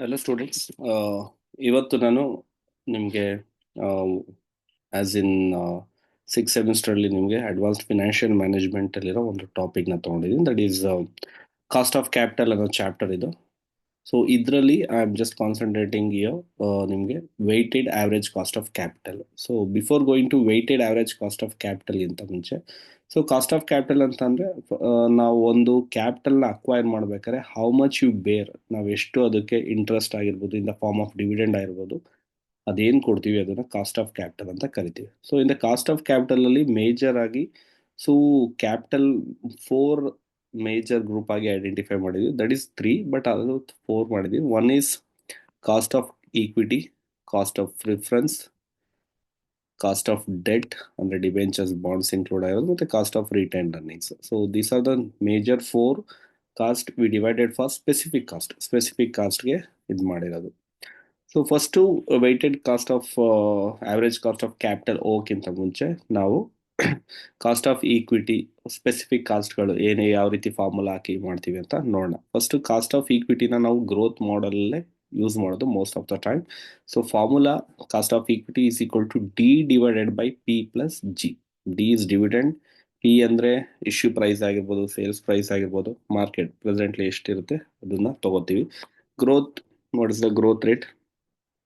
Hello students. ಇವತ್ತು ನಾನು ನಿಮಗೆ ಆ್ಯಸ್ ಇನ್ ಸಿಕ್ಸ್ ಸೆಮಿಸ್ಟ್ರಲ್ಲಿ ನಿಮಗೆ ಅಡ್ವಾನ್ಸ್ಡ್ ಫಿನಾನ್ಷಿಯಲ್ ಮ್ಯಾನೇಜ್ಮೆಂಟಲ್ಲಿರೋ ಒಂದು ಟಾಪಿಕ್ನ ತೊಗೊಂಡಿದ್ದೀನಿ. That is cost of capital ಅನ್ನೋ ಚಾಪ್ಟರ್ ಇದು. ಸೊ ಇದರಲ್ಲಿ I am just concentrating year ನಿಮಗೆ weighted average cost of capital. So before going to weighted average cost of capital ಇಂತ ಮುಂಚೆ, ಸೊ ಕಾಸ್ಟ್ ಆಫ್ ಕ್ಯಾಪಿಟಲ್ ಅಂತಂದರೆ ನಾವು ಒಂದು ಕ್ಯಾಪಿಟಲ್ನ ಅಕ್ವೈರ್ ಮಾಡ್ಬೇಕಾದ್ರೆ ಹೌ ಮಚ್ ಯು ಬೇರ್, ನಾವು ಎಷ್ಟು ಅದಕ್ಕೆ ಇಂಟ್ರೆಸ್ಟ್ ಆಗಿರ್ಬೋದು, in the form of dividend ಆಗಿರ್ಬೋದು, ಅದೇನು ಕೊಡ್ತೀವಿ ಅದನ್ನು ಕಾಸ್ಟ್ ಆಫ್ ಕ್ಯಾಪಿಟಲ್ ಅಂತ ಕರಿತೀವಿ. So in the cost of ಕ್ಯಾಪಿಟಲಲ್ಲಿ ಮೇಜರ್ ಆಗಿ so capital four major group ಆಗಿ ಐಡೆಂಟಿಫೈ ಮಾಡಿದ್ವಿ. ದಟ್ ಈಸ್ ತ್ರೀ, ಬಟ್ ಅದು ಫೋರ್ ಮಾಡಿದ್ವಿ. One is cost of equity, cost of preference, cost of debt ಅಂದರೆ debentures bonds include ಆಗಿರೋದು, ಮತ್ತು cost of retained earnings. So these are the major four cost we divided for specific ಕಾಸ್ಟ್ಗೆ ಇದು ಮಾಡಿರೋದು. So first weighted cost of average cost of capital ಹೋಗೋಕ್ಕಿಂತ ಮುಂಚೆ ನಾವು cost of equity specific ಕಾಸ್ಟ್ಗಳು ಏನೇ ಯಾವ ರೀತಿ ಫಾರ್ಮುಲಾ ಹಾಕಿ ಮಾಡ್ತೀವಿ ಅಂತ ನೋಡೋಣ. ಫಸ್ಟು ಕಾಸ್ಟ್ ಆಫ್ ಈಕ್ವಿಟಿನ ನಾವು ಗ್ರೋತ್ ಮಾಡಲಲ್ಲೇ ಯೂಸ್ ಮಾಡೋದು most of the time. So formula cost of equity is equal to D divided by P plus G. D is dividend, P ಅಂದರೆ ಇಶ್ಯೂ ಪ್ರೈಸ್ ಆಗಿರ್ಬೋದು, ಸೇಲ್ಸ್ ಪ್ರೈಸ್ ಆಗಿರ್ಬೋದು, market presently ಎಷ್ಟಿರುತ್ತೆ ಅದನ್ನು ತಗೋತೀವಿ. Growth, what is the growth rate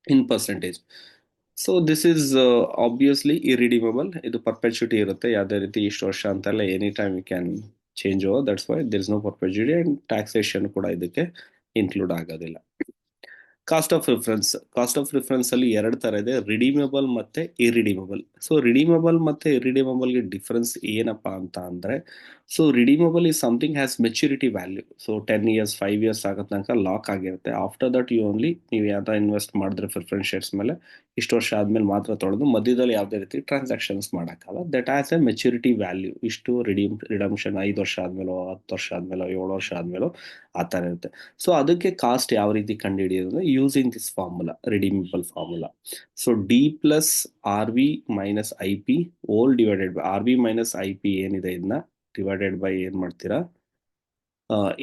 in percentage. So this is obviously irredeemable. ಇದು perpetuity ಇರುತ್ತೆ, ಯಾವುದೇ ರೀತಿ ಇಷ್ಟು ವರ್ಷ ಅಂತೆಲ್ಲ any time you can change over. That's why there is no perpetuity, and taxation ಕೂಡ ಇದಕ್ಕೆ ಇನ್ಕ್ಲೂಡ್ ಆಗೋದಿಲ್ಲ. ಕಾಸ್ಟ್ ಆಫ್ ರಿಫರೆನ್ಸ್ ಅಲ್ಲಿ ಎರಡು ತರ ಇದೆ, ರಿಡೀಮಬಲ್ ಮತ್ತೆ ಇರಿಡೀಮಬಲ್. ಸೊ ರಿಡೀಮಬಲ್ ಮತ್ತೆ ಇರಿಡೀಮಬಲ್ಗೆ ಡಿಫರೆನ್ಸ್ ಏನಪ್ಪಾ ಅಂತ ಅಂದ್ರೆ, so redeemable is something has maturity value. So 10 years 5 years ಆಗೋ ತನಕ ಲಾಕ್ ಆಗಿರುತ್ತೆ. ಆಫ್ಟರ್ ದಟ್ ಯು ಓನ್ಲಿ, ನೀವು ಯಾವ್ದು ಇನ್ವೆಸ್ಟ್ ಮಾಡಿದ್ರೆ ಪ್ರಿಫರೆನ್ಸ್ ಶೇರ್ಸ್ ಮೇಲೆ ಇಷ್ಟು ವರ್ಷ ಆದ್ಮೇಲೆ ಮಾತ್ರ ತೊಳೆದು ಮಧ್ಯದಲ್ಲಿ ಯಾವುದೇ ರೀತಿ ಟ್ರಾನ್ಸಾಕ್ಷನ್ಸ್ ಮಾಡೋಕ್ಕಲ್ಲ. That has a maturity value. ಇಷ್ಟು ರಿಡಮ್ಷನ್ 5 ವರ್ಷ ಆದ್ಮೇಲೋ 10 ವರ್ಷ ಆದ್ಮೇಲೋ 7 ವರ್ಷ ಆದ್ಮೇಲೋ ಆ ಥರ ಇರುತ್ತೆ. ಸೊ ಅದಕ್ಕೆ ಕಾಸ್ಟ್ ಯಾವ ರೀತಿ ಕಂಡುಹಿಡಿಯೋದು, using this formula, redeemable formula. So D plus R V minus I P whole divided by R V minus I P ಏನಿದೆ, ಇದನ್ನ ಡಿವೈಡೆಡ್ ಬೈ ಏನು ಮಾಡ್ತೀರಾ,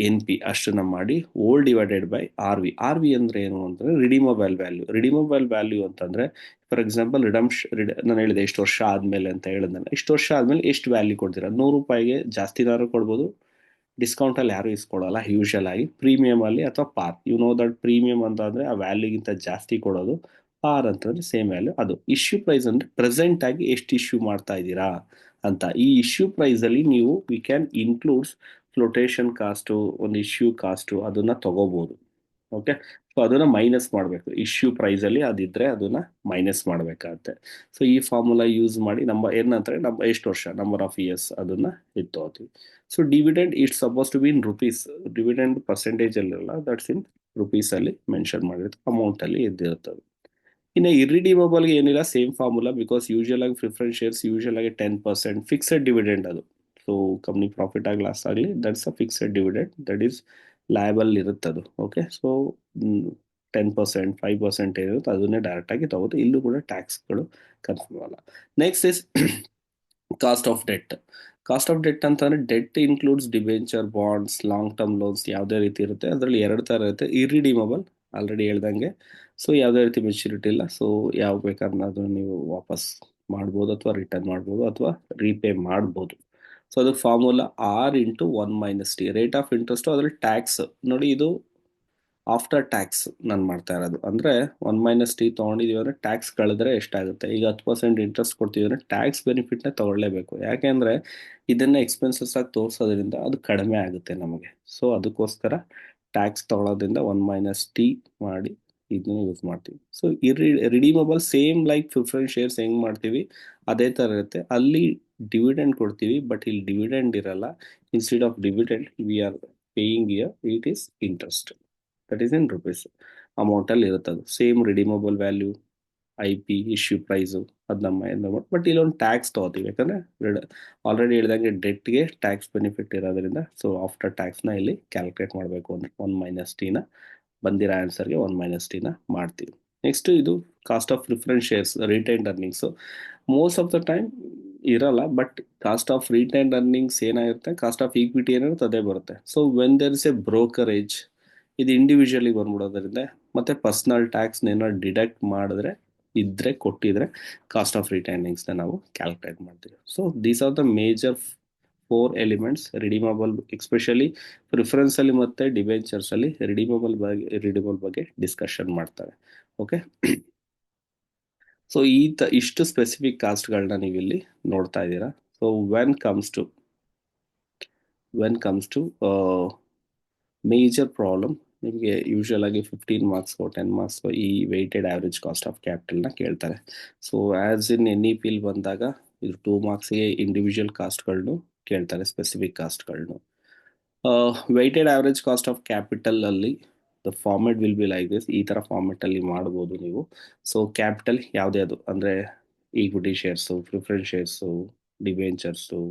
ಎನ್ ಪಿ ಅಷ್ಟನ್ನ ಮಾಡಿ whole divided by R V. R V ಅಂದ್ರೆ ಏನು ಅಂತಂದ್ರೆ redeemable value. Redeemable value ಅಂತಂದ್ರೆ ಫಾರ್ ಎಕ್ಸಾಂಪಲ್ ನಾನು ಹೇಳಿದೆ ಇಷ್ಟು ವರ್ಷ ಆದ್ಮೇಲೆ ಅಂತ ಹೇಳಿದ್ನಲ್ಲ, ಇಷ್ಟು ವರ್ಷ ಆದ್ಮೇಲೆ ಎಷ್ಟು ವ್ಯಾಲ್ಯೂ ಕೊಡ್ತೀರಾ, 100 ರೂಪಾಯಿಗೆ ಜಾಸ್ತಿನಾದ್ರು ಕೊಡ್ಬೋದು, ಡಿಸ್ಕೌಂಟಲ್ಲಿ ಯಾರು ಇಸ್ಕೊಡಲ್ಲ ಯೂಶಲ್ ಆಗಿ. ಪ್ರೀಮಿಯಮ್ ಅಲ್ಲಿ ಅಥವಾ ಪಾರ್, ಯು ನೋ ದಟ್ ಪ್ರೀಮಿಯಂ ಅಂತಂದ್ರೆ ಆ ವ್ಯಾಲ್ಯೂಗಿಂತ ಜಾಸ್ತಿ ಕೊಡೋದು, ಪಾರ್ ಅಂತಂದ್ರೆ ಸೇಮ್ ವ್ಯಾಲ್ಯೂ. ಅದು ಇಶ್ಯೂ ಪ್ರೈಸ್ ಅಂದ್ರೆ ಪ್ರೆಸೆಂಟ್ ಆಗಿ ಎಷ್ಟು ಇಶ್ಯೂ ಮಾಡ್ತಾ ಇದ್ದೀರಾ ಅಂತ. ಈ ಇಶ್ಯೂ ಪ್ರೈಸ್ ಅಲ್ಲಿ ನೀವು we can includes flotation cost, ಒಂದು ಇಶ್ಯೂ ಕಾಸ್ಟು ಅದನ್ನ ತಗೋಬಹುದು. ಓಕೆ, ಸೊ ಅದನ್ನ ಮೈನಸ್ ಮಾಡಬೇಕು. ಇಶ್ಯೂ ಪ್ರೈಸ್ ಅಲ್ಲಿ ಅದಿದ್ರೆ ಅದನ್ನ ಮೈನಸ್ ಮಾಡಬೇಕಾಗತ್ತೆ. ಸೊ ಈ ಫಾರ್ಮುಲಾ ಯೂಸ್ ಮಾಡಿ ನಮ್ಮ ಏನಂತಾರೆ, ನಮ್ಮ ಎಷ್ಟು ವರ್ಷ, ನಂಬರ್ ಆಫ್ ಇಯರ್ಸ್, ಅದನ್ನ ಇಟ್ಕೋತೀವಿ. So dividend it's suppose to be in rupees. Dividend percentage ಅಲ್ಲಿರಲ್ಲ, ದಟ್ಸ್ ಇನ್ ರುಪೀಸ್ ಅಲ್ಲಿ ಮೆನ್ಷನ್ ಮಾಡಿರುತ್ತೆ, ಅಮೌಂಟ್ ಅಲ್ಲಿ ಇದ್ದಿರುತ್ತದೆ. ಇನ್ನು ಇರಿಡಿಮಬಲ್ಗೆ ಏನಿಲ್ಲ, ಸೇಮ್ ಫಾರ್ಮುಲಾ, ಬಿಕಾಸ್ ಯೂಶಲ್ ಆಗಿ ಪ್ರಿಫರೆನ್ಸ್ ಶೇರ್ಸ್ ಯೂಶಲ್ ಆಗಿ 10% ಫಿಕ್ಸೆಡ್ ಡಿವಿಡೆಂಡ್. ಅದು ಸೊ ಕಂಪ್ನಿ ಪ್ರಾಫಿಟ್ ಆಗಿ ಲಾಸ್ ಆಗಲಿ, that's a fixed dividend, that is liable ಇರುತ್ತೆ ಅದು. ಓಕೆ, ಸೊ 10% 5% ಏನಿರುತ್ತೆ ಅದನ್ನೇ ಡೈರೆಕ್ಟ್ ಆಗಿ ತಗೋದು. ಇಲ್ಲೂ ಕೂಡ ಟ್ಯಾಕ್ಸ್ಗಳು ಕನ್ಫರ್ಮ್ ಅಲ್ಲ. Next is cost of debt. Cost of debt ಅಂತಂದ್ರೆ debt includes debenture, bonds, long term loans, ಯಾವುದೇ ರೀತಿ ಇರುತ್ತೆ. ಅದರಲ್ಲಿ ಎರಡು ಥರ ಇರುತ್ತೆ. ಇರಿಡಿಮಬಲ್ ಆಲ್ರೆಡಿ ಹೇಳ್ದಂಗೆ, ಸೊ ಯಾವುದೇ ರೀತಿ ಮೆಚುರಿಟಿ ಇಲ್ಲ. ಸೊ ಯಾವ ಬೇಕಾದ್ರೆ ಅದನ್ನು ನೀವು ವಾಪಸ್ ಮಾಡ್ಬೋದು, ಅಥವಾ ರಿಟರ್ನ್ ಮಾಡ್ಬೋದು, ಅಥವಾ ರೀಪೇ ಮಾಡ್ಬೋದು. ಸೊ ಅದಕ್ಕೆ formula R into 1 - T. Rate of interest, ಅದ್ರಲ್ಲಿ ಟ್ಯಾಕ್ಸ್ ನೋಡಿ, ಇದು ಆಫ್ಟರ್ ಟ್ಯಾಕ್ಸ್ ನಾನು ಮಾಡ್ತಾ ಇರೋದು. ಅಂದರೆ 1 - ಟಿ ತೊಗೊಂಡಿದ್ದೀವಿ ಅಂದರೆ ಟ್ಯಾಕ್ಸ್ ಕಳೆದ್ರೆ ಎಷ್ಟಾಗುತ್ತೆ. ಈಗ 10% ಇಂಟ್ರೆಸ್ಟ್ ಕೊಡ್ತೀವಿ ಅಂದರೆ ಟ್ಯಾಕ್ಸ್ ಬೆನಿಫಿಟ್ನ ತೊಗೊಳ್ಳೇಬೇಕು. ಯಾಕೆಂದರೆ ಇದನ್ನು ಎಕ್ಸ್ಪೆನ್ಸಸ್ ಆಗಿ ತೋರಿಸೋದ್ರಿಂದ ಅದು ಕಡಿಮೆ ಆಗುತ್ತೆ ನಮಗೆ. ಸೊ ಅದಕ್ಕೋಸ್ಕರ ಟ್ಯಾಕ್ಸ್ ತೊಗೊಳೋದ್ರಿಂದ 1 - ಟಿ ಮಾಡಿ ಇದನ್ನ ಯೂಸ್ ಮಾಡ್ತೀವಿ. So redeemable same like preference shares ಹೆಂಗೆ ಮಾಡ್ತೀವಿ ಅದೇ ಥರ ಇರುತ್ತೆ. ಅಲ್ಲಿ ಡಿವಿಡೆಂಡ್ ಕೊಡ್ತೀವಿ, ಬಟ್ ಇಲ್ಲಿ ಡಿವಿಡೆಂಡ್ ಇರಲ್ಲ. Instead of dividend we are paying year it is interest, that is in rupees ಅಮೌಂಟಲ್ಲಿ ಇರುತ್ತೆ. ಅದು same redeemable value, I P, issue price, ಅದು ನಮ್ಮ ಬಟ್ ಇಲ್ಲೊಂದು ಟ್ಯಾಕ್ಸ್ ತೊಗೋತೀವಿ. ಯಾಕಂದರೆ ಆಲ್ರೆಡಿ ಹೇಳ್ದಂಗೆ ಡೆಟ್ಗೆ ಟ್ಯಾಕ್ಸ್ ಬೆನಿಫಿಟ್ ಇರೋದ್ರಿಂದ, ಸೊ ಆಫ್ಟರ್ ಟ್ಯಾಕ್ಸ್ನ ಇಲ್ಲಿ ಕ್ಯಾಲ್ಕುಲೇಟ್ ಮಾಡಬೇಕು ಅಂದರೆ 1 - ಟಿನ ಬಂದಿರೋ ಆನ್ಸರ್ಗೆ 1 - ಟಿನ ಮಾಡ್ತೀವಿ. ನೆಕ್ಸ್ಟ್ ಇದು cost of preference shares, retained earnings. Most of the time ಇರಲ್ಲ, but cost of retained earnings ಏನಾಗಿರುತ್ತೆ, ಕಾಸ್ಟ್ ಆಫ್ ಈಕ್ವಿಟಿ ಏನಿರುತ್ತೆ ಅದೇ ಬರುತ್ತೆ. So when there is a brokerage, ಇದು ಇಂಡಿವಿಜುವಲಿ ಬಂದ್ಬಿಡೋದ್ರಿಂದ ಮತ್ತು ಪರ್ಸ್ನಲ್ ಟ್ಯಾಕ್ಸ್ನೇನೋ ಡಿಡಕ್ಟ್ ಮಾಡಿದ್ರೆ ಕೊಟ್ಟಿದ್ರೆ ಕಾಸ್ಟ್ ಆಫ್ ರಿಟೈನಿಂಗ್ಸ್ನ ನಾವು ಕ್ಯಾಲ್ಕುಲೇಟ್ ಮಾಡ್ತೀವಿ. So these are the major 4 elements redeemable, especially ಪ್ರಿಫರೆನ್ಸಲ್ಲಿ ಮತ್ತು ಡಿಬೆಂಚರ್ಸಲ್ಲಿ ರಿಡೀಮಬಲ್ ಬಗ್ಗೆ ಡಿಸ್ಕಷನ್ ಮಾಡ್ತಾರೆ. ಓಕೆ, ಸೊ ಇಷ್ಟು ಸ್ಪೆಸಿಫಿಕ್ ಕಾಸ್ಟ್ಗಳನ್ನ ನೀವು ಇಲ್ಲಿ ನೋಡ್ತಾ ಇದ್ದೀರಾ. So when comes to major problem, ನಿಮಗೆ ಯೂಶುವಲ್ ಆಗಿ 15 ಮಾರ್ಕ್ಸ್ಗೋ 10 ಮಾರ್ಕ್ಸ್ಗೋ ಈ ವೆಯ್ಟೆಡ್ ಆವ್ರೇಜ್ ಕಾಸ್ಟ್ ಆಫ್ ಕ್ಯಾಪಿಟಲ್ನ ಕೇಳ್ತಾರೆ. ಸೊ ಆ್ಯಸ್ ಇನ್ ಎನ್ ಇ ಪಿಲ್ ಬಂದಾಗ ಇದು 2 ಮಾರ್ಕ್ಸ್ಗೆ ಇಂಡಿವಿಜುವಲ್ ಕಾಸ್ಟ್ಗಳನ್ನು ಕೇಳ್ತಾರೆ, ಸ್ಪೆಸಿಫಿಕ್ ಕಾಸ್ಟ್ಗಳನ್ನು. Weighted average cost of capital ಅಲ್ಲಿ the format will be like this. ಈ ಥರ ಫಾರ್ಮೆಟಲ್ಲಿ ಮಾಡ್ಬೋದು ನೀವು. ಸೊ ಕ್ಯಾಪಿಟಲ್ ಯಾವುದೇ ಅದು ಅಂದರೆ equity shares, preference shares, debentures,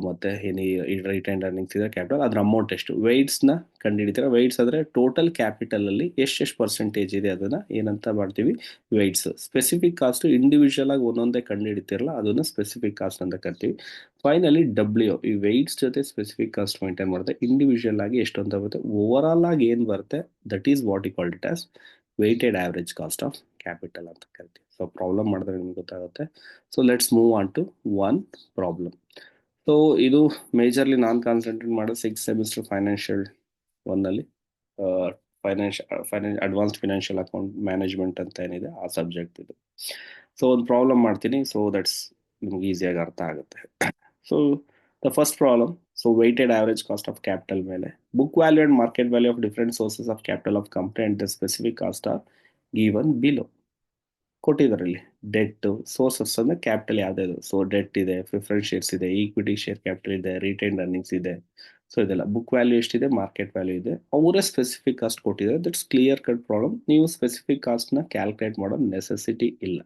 ಮತ್ತು ಏನಿ ರಿಟೈನ್ ಅರ್ನಿಂಗ್ಸ್ ಇದೆ ಕ್ಯಾಪಿಟಲ್, ಅದ್ರ ಅಮೌಂಟ್ ಎಷ್ಟು, ವೆಯ್ಟ್ಸ್ನ ಕಂಡುಹಿಡಿತೀರ. ವೆಯ್ಟ್ಸ್ ಅಂದರೆ ಟೋಟಲ್ ಕ್ಯಾಪಿಟಲಲ್ಲಿ ಎಷ್ಟು ಪರ್ಸೆಂಟೇಜ್ ಇದೆ ಅದನ್ನು ಏನಂತ ಮಾಡ್ತೀವಿ, ವೆಯ್ಟ್ಸ್. ಸ್ಪೆಸಿಫಿಕ್ ಕಾಸ್ಟು ಇಂಡಿವಿಜುವಲ್ ಆಗಿ ಒಂದೊಂದೇ ಕಂಡುಹಿಡಿತಿರಲ್ಲ, ಅದನ್ನು ಸ್ಪೆಸಿಫಿಕ್ ಕಾಸ್ಟ್ ಅಂತ ಕರಿತೀವಿ. ಫೈನಲಿ ಡಬ್ಲ್ಯೂ, ಈ ವೆಯ್ಟ್ಸ್ ಜೊತೆ ಸ್ಪೆಸಿಫಿಕ್ ಕಾಸ್ಟ್ ಮೇಂಟೈನ್ ಮಾಡುತ್ತೆ. ಇಂಡಿವಿಜುವಲ್ ಆಗಿ ಎಷ್ಟು ಅಂತ ಬರುತ್ತೆ, ಓವರ್ ಆಲ್ ಆಗಿ ಏನು ಬರುತ್ತೆ, that is what you called it as weighted average cost of capital ಅಂತ ಕರಿತೀವಿ. ಸೊ ಪ್ರಾಬ್ಲಮ್ ಮಾಡಿದ್ರೆ ನಿಮ್ಗೆ ಗೊತ್ತಾಗುತ್ತೆ. So let's move on to one problem. So ಇದು ಮೇಜರ್ಲಿ ನಾನು ಕಾನ್ಸಂಟ್ರೇಟ್ ಮಾಡೋದು 6th ಸೆಮಿಸ್ಟರ್ ಫೈನಾನ್ಷಿಯಲ್ ಒನ್ನಲ್ಲಿ, ಅಡ್ವಾನ್ಸ್ಡ್ ಫಿನಾನ್ಷಿಯಲ್ ಅಕೌಂಟ್ ಮ್ಯಾನೇಜ್ಮೆಂಟ್ ಅಂತ ಏನಿದೆ ಆ ಸಬ್ಜೆಕ್ಟ್ ಇದು. ಸೊ ಒಂದು ಪ್ರಾಬ್ಲಮ್ ಮಾಡ್ತೀನಿ, ಸೊ ದಟ್ಸ್ ನಿಮ್ಗೆ ಈಸಿಯಾಗಿ ಅರ್ಥ ಆಗುತ್ತೆ. So the first problem, so weighted average cost of capital ಮೇಲೆ book value and market value of different sources of capital of company and the specific cost are given below. ಕೊಟ್ಟಿದ್ದಾರೆ ಇಲ್ಲಿ debt sources ಅಂದರೆ capital ಯಾವುದಿದೆ. So debt ಇದೆ, preference shares ಇದೆ, equity share capital ಇದೆ, retained earnings ಇದೆ. So ಇದೆಲ್ಲ book value ಎಷ್ಟಿದೆ, ಮಾರ್ಕೆಟ್ ವ್ಯಾಲ್ಯೂ ಇದೆ, ಅವರೇ ಸ್ಪೆಸಿಫಿಕ್ ಕಾಸ್ಟ್ ಕೊಟ್ಟಿದ್ದಾರೆ. That's clear cut problem. ನೀವು ಸ್ಪೆಸಿಫಿಕ್ ಕಾಸ್ಟ್ನ ಕ್ಯಾಲ್ಕುಲೇಟ್ ಮಾಡೋ ನೆಸೆಸಿಟಿ ಇಲ್ಲ,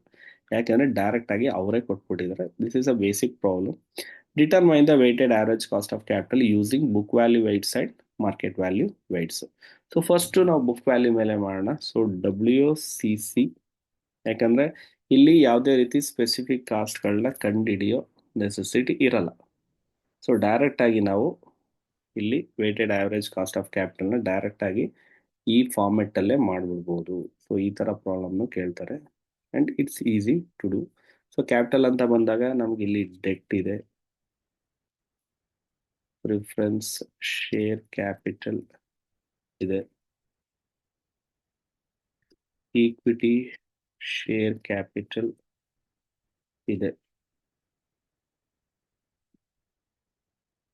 ಯಾಕೆಂದರೆ ಡೈರೆಕ್ಟ್ ಆಗಿ ಅವರೇ ಕೊಟ್ಬಿಟ್ಟಿದ್ದಾರೆ. This is a basic problem. Determine the weighted average cost of capital using book value weights and market value weights. So first ನಾವು ಬುಕ್ ವ್ಯಾಲ್ಯೂ ಮೇಲೆ ಮಾಡೋಣ. ಸೊ WCC, ಯಾಕಂದರೆ ಇಲ್ಲಿ ಯಾವುದೇ ರೀತಿ ಸ್ಪೆಸಿಫಿಕ್ ಕಾಸ್ಟ್ಗಳನ್ನ ಕಂಡುಹಿಡಿಯೋ ನೆಸೆಸಿಟಿ ಇರಲ್ಲ. ಸೊ ಡೈರೆಕ್ಟಾಗಿ ನಾವು ಇಲ್ಲಿ ವೆಯ್ಟೆಡ್ ಆವ್ರೇಜ್ ಕಾಸ್ಟ್ ಆಫ್ ಕ್ಯಾಪಿಟಲ್ನ ಡೈರೆಕ್ಟಾಗಿ ಈ ಫಾರ್ಮೆಟಲ್ಲೇ ಮಾಡಿಬಿಡ್ಬೋದು. ಸೊ ಈ ಥರ ಪ್ರಾಬ್ಲಮ್ನು ಕೇಳ್ತಾರೆ and it's easy to do. So capital ಅಂತ ಬಂದಾಗ ನಮ್ಗೆ ಇಲ್ಲಿ ಡೆಟ್ ಇದೆ, ಪ್ರಿಫರೆನ್ಸ್ ಶೇರ್ ಕ್ಯಾಪಿಟಲ್ ಇದೆ, ಈಕ್ವಿಟಿ ಶೇರ್ ಕ್ಯಾಪಿಟಲ್ ಇದೆ,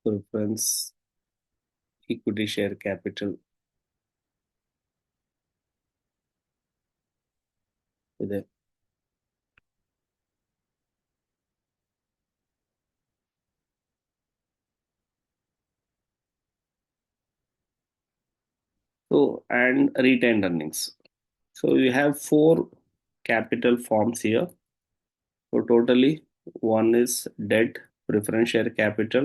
ಪ್ರಿಫರೆನ್ಸ್ ಈಕ್ವಿಟಿ ಶೇರ್ ಕ್ಯಾಪಿಟಲ್ ಇದೆ. So and retained earnings. So you have 4 capital forms here. So totally one is debt, preference share capital,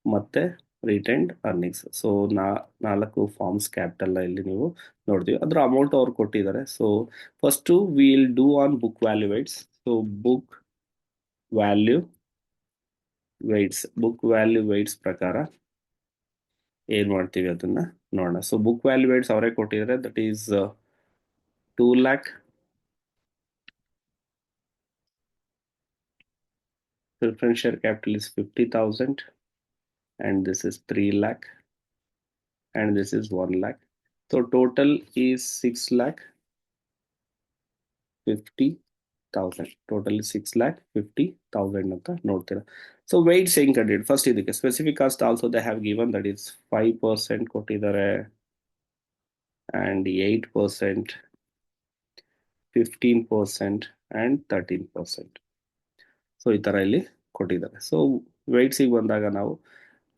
ಮತ್ತೆ retained earnings. So 4 forms capital ಇಲ್ಲಿ ನೀವು ನೋಡ್ತೀವಿ. ಅದರ amount ಅವ್ರು ಕೊಟ್ಟಿದ್ದಾರೆ. So first will do on book value weights. So book value weights ಪ್ರಕಾರ ಏನು ಮಾಡ್ತೀವಿ ಅದನ್ನ ನೋಡೋಣ. ಸೊ ಬುಕ್ ವ್ಯಾಲ್ಯೂ ವೆಯ್ಟ್ಸ್ ಅವರೇ ಕೊಟ್ಟಿದ್ದಾರೆ, that is 2 lakh. Preference share capital is 50,000 and this is 3 lakh and this is 1 lakh. So total is 6,50,000. Total is 6,50,000 ಅಂತ ನೋಡ್ತೀರಾ. So weights ಹೆಂಗೆ ಕಂಡಿದ್ದು, ಫಸ್ಟ್ ಇದಕ್ಕೆ specific cost also they have given, that is 5% ಕೊಟ್ಟಿದ್ದಾರೆ and 8%, 15% and 13%. So ಈ ಥರ ಇಲ್ಲಿ ಕೊಟ್ಟಿದ್ದಾರೆ. ಸೊ ವೆಯ್ಟ್ಸಿಗೆ ಬಂದಾಗ ನಾವು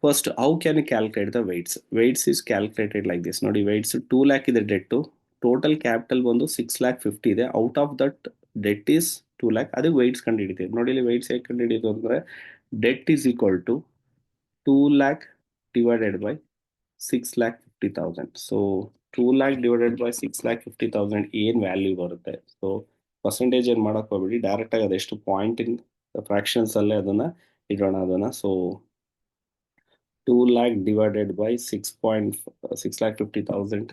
first how can you calculate the weights. Weights is calculated like this. ನೋಡಿ, ವೆಯ್ಟ್ಸ್ 2 lakh ಇದೆ ಡೆಟ್ಟು, ಟೋಟಲ್ ಕ್ಯಾಪಿಟಲ್ ಬಂದು 6,50,000 ಇದೆ. Out of that debt is 2 lakh, ಅದು ವೆಯ್ಟ್ಸ್ ಕಂಡು ಹಿಡಿತೀವಿ. ನೋಡಿ ಇಲ್ಲಿ ವೆಯ್ಟ್ಸ್ ಹೇಗೆ ಕಂಡು ಹಿಡಿಯೋದು ಅಂದರೆ debt is equal to 2 lakh divided by 6,50,000. So 2 lakh divided by 6,50,000 ಏನು ವ್ಯಾಲ್ಯೂ ಬರುತ್ತೆ. ಸೊ ಪರ್ಸೆಂಟೇಜ್ ಏನು ಮಾಡೋಕೆ ಹೋಗ್ಬೇಡಿ, ಡೈರೆಕ್ಟಾಗಿ ಅದೆಷ್ಟು ಪಾಯಿಂಟ್ ಇನ್ ಫ್ರಾಕ್ಷನ್ಸ್ ಅಲ್ಲೇ ಅದನ್ನು ಇಡೋಣ ಅದನ್ನು. So 2 lakh divided by 6,50,000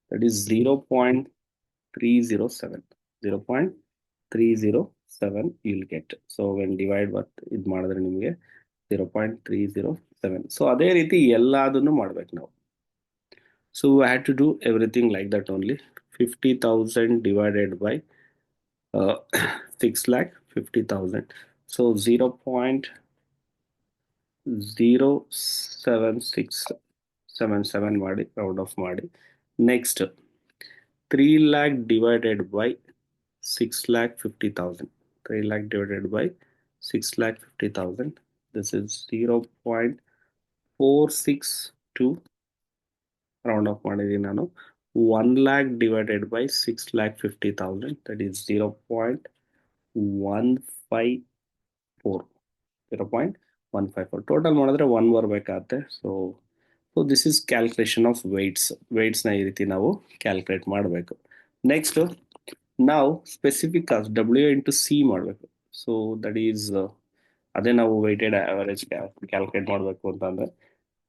that is 0.307. 0.307 you'll get. So when divide what ಇದು ಮಾಡಿದ್ರೆ ನಿಮಗೆ 0.307. So ಅದೇ ರೀತಿ ಎಲ್ಲದನ್ನು ಮಾಡ್ಬೇಕು ನಾವು. So we had to do everything like that only. 50,000 divided by 6 lakh 50,000. So 0.07677 ಮಾಡಿ round off ಮಾಡಿ. Next 3 lakh divided by 6 lakh 50,000. 3 lakh divided by 6 lakh 50,000. This is 0.462 round off ಮಾಡಿದೀನಿ ನಾನು. 1 lakh divided by 6 lakh 50,000, that is 0.154. 0.154 total ಮಾಡಿದ್ರೆ 1 ಬರಬೇಕಾಗತ್ತೆ. So this is calculation of ವೆಯ್ಟ್ಸ್ನ ಈ ರೀತಿ ನಾವು ಕ್ಯಾಲ್ಕುಲೇಟ್ ಮಾಡಬೇಕು. ನೆಕ್ಸ್ಟ್ ನಾವು specific cost W into C ಮಾಡಬೇಕು. ಸೊ ದಟ್ ಈಸ್ ಅದೇ ನಾವು ವೆಯ್ಟೆಡ್ ಆವರೇಜ್ ಕ್ಯಾಲ್ಕುಲೇಟ್ ಮಾಡಬೇಕು ಅಂತಂದ್ರೆ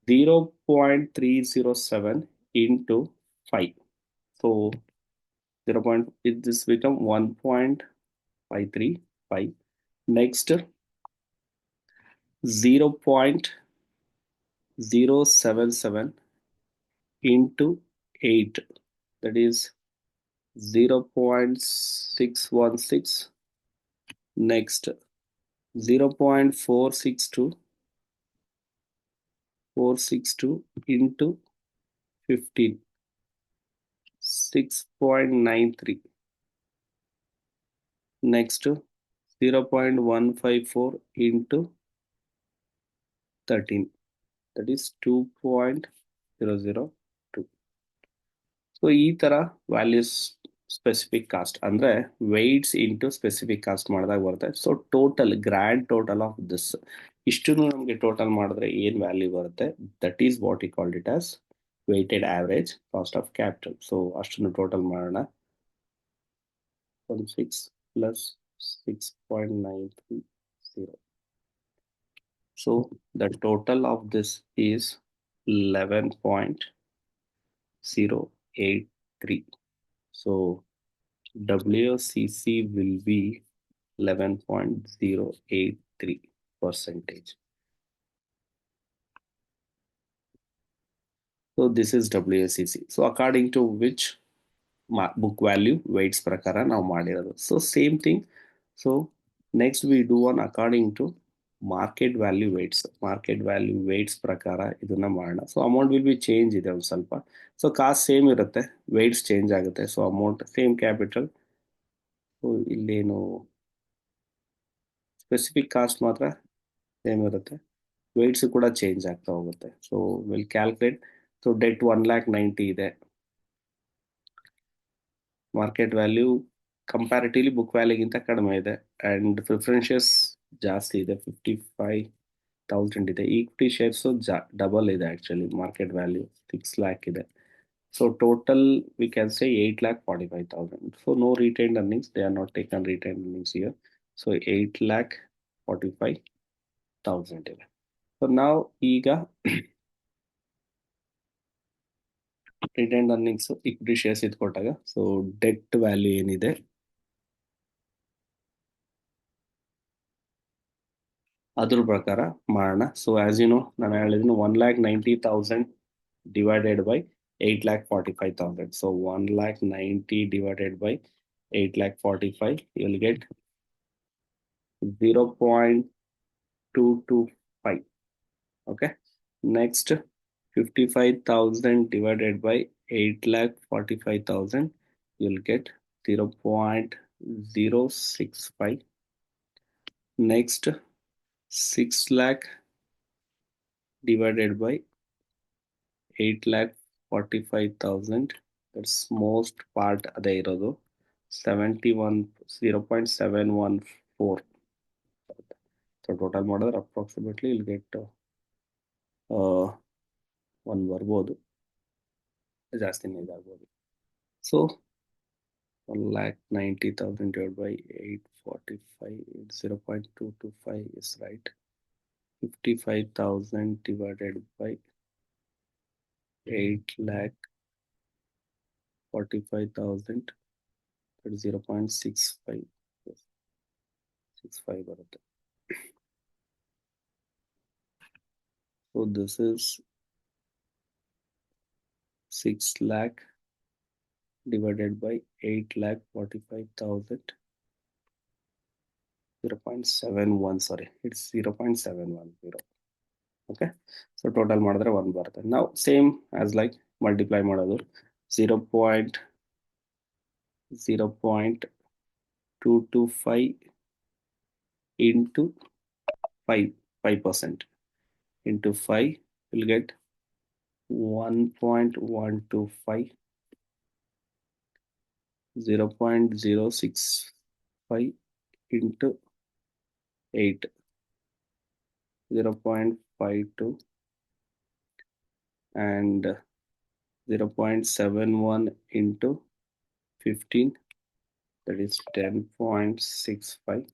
0.307 into 5. So 0. This become 1.535. Next 0.077 into 8, that is 0.616. Next 0.462 into 15, 6.93. Next 0.154 into 13, that is 2.002. So ಈ ತರ ವ್ಯಾಲ್ಯೂಸ್ ಸ್ಪೆಸಿಫಿಕ್ ಕಾಸ್ಟ್ ಅಂದ್ರೆ ವೆಯ್ಟ್ಸ್ ಇಂಟು ಸ್ಪೆಸಿಫಿಕ್ ಕಾಸ್ಟ್ ಮಾಡಿದಾಗ ಬರುತ್ತೆ. So total grand total of this ಇಷ್ಟು ನಮಗೆ total ಮಾಡಿದ್ರೆ ಏನ್ ವ್ಯಾಲ್ಯೂ ಬರುತ್ತೆ, ದಟ್ ಈಸ್ ವಾಟ್ ಈ called it as weighted average cost of capital. So ಅಷ್ಟನ್ನು ಟೋಟಲ್ ಮಾಡೋಣ. 16 plus 6.930. So the total of this is 11.083. So WCC will be 11.083%. So this is WCC. So according to which book value weights ಪ್ರಕಾರ ನಾವು ಮಾಡಿರೋದು. So same thing. So next we do on according to market value weights ಪ್ರಕಾರ ಇದನ್ನ ಮಾಡೋಣ. So amount will be change ಇದೆ ಒಂದು ಸ್ವಲ್ಪ. So cost same ಇರುತ್ತೆ, weights ಚೇಂಜ್ ಆಗುತ್ತೆ. So amount same capital. So ಇಲ್ಲೇನು ಸ್ಪೆಸಿಫಿಕ್ ಕಾಸ್ಟ್ ಮಾತ್ರ ಸೇಮ್ ಇರುತ್ತೆ, weights ಕೂಡ ಚೇಂಜ್ ಆಗ್ತಾ ಹೋಗುತ್ತೆ. So will calculate. So debt 1,90,000 ಇದೆ, ಮಾರ್ಕೆಟ್ ವ್ಯಾಲ್ಯೂ ಕಂಪ್ಯಾರಿಟಿವ್ಲಿ ಬುಕ್ ವ್ಯಾಲ್ಯೂಗಿಂತ ಕಡಿಮೆ ಇದೆ, ಅಂಡ್ ಪ್ರಿಫರೆನ್ಷಿಯಸ್ ಜಾಸ್ತಿ ಇದೆ, 55,000 ಇದೆ. ಈಕ್ವಿಟಿ ಶೇರ್ಸ್ ಡಬಲ್ ಇದೆ, ಆಕ್ಚುಲಿ ಮಾರ್ಕೆಟ್ ವ್ಯಾಲ್ಯೂ 6 lakh ಇದೆ. So total we can say 8,45,000. So no retained earnings, they are not taken retained earnings here. So 8,45,000 ಇದೆ. So ನಾವು ಈಗ ರಿಟೈನ್ಡ್ ಅರ್ನಿಂಗ್ಸ್ ಇಕ್ವಿಟಿ ಶೇರ್ಸ್ ಇದು ಕೊಟ್ಟಾಗ, ಸೊ ಡೆಟ್ ವ್ಯಾಲ್ಯೂ ಏನಿದೆ ಅದ್ರ ಪ್ರಕಾರ ಮಾಡೋಣ. ಸೊ ಆಸ್ ಯು ನೋ, ನಾನು ಹೇಳಿದ್ದೀನಿ 1,90,000 divided by 8,45,000. So 1,90,000 divided by 8,45,000, you will get 0.225. Okay. Next 55,000 divided by 8,45,000, you will get 0.065. Next 6 lakh divided by 8,45,000, that's most part ಅದೇ ಇರೋದು, 0.714. ಸೊ ಟೋಟಲ್ ಮಾಡಿದ್ರೆ approximately ಇಲ್ಲಿ ಗೆಟ್ 1 ಬರ್ಬೋದು, ಜಾಸ್ತಿನೇ ಇದಾಗ್ಬೋದು. So 1,90,000 divided by 845, 0.225 is right. 55,000 divided by 8 lakh 45,000 0.65 65 ಬರುತ್ತೆ. So this is 6 lakh divided by 8 lakh 45,000 0.71, sorry, it's 0.710. Okay, so total ಮಾಡಿದ್ರೆ 1 ಬರುತ್ತೆ. Now same as like multiply ಮಾಡೋದು 0.225 into 5% into 5 will get 1.125 0.065 into 8 0.52 and 0.71 into 15, that is 10.65.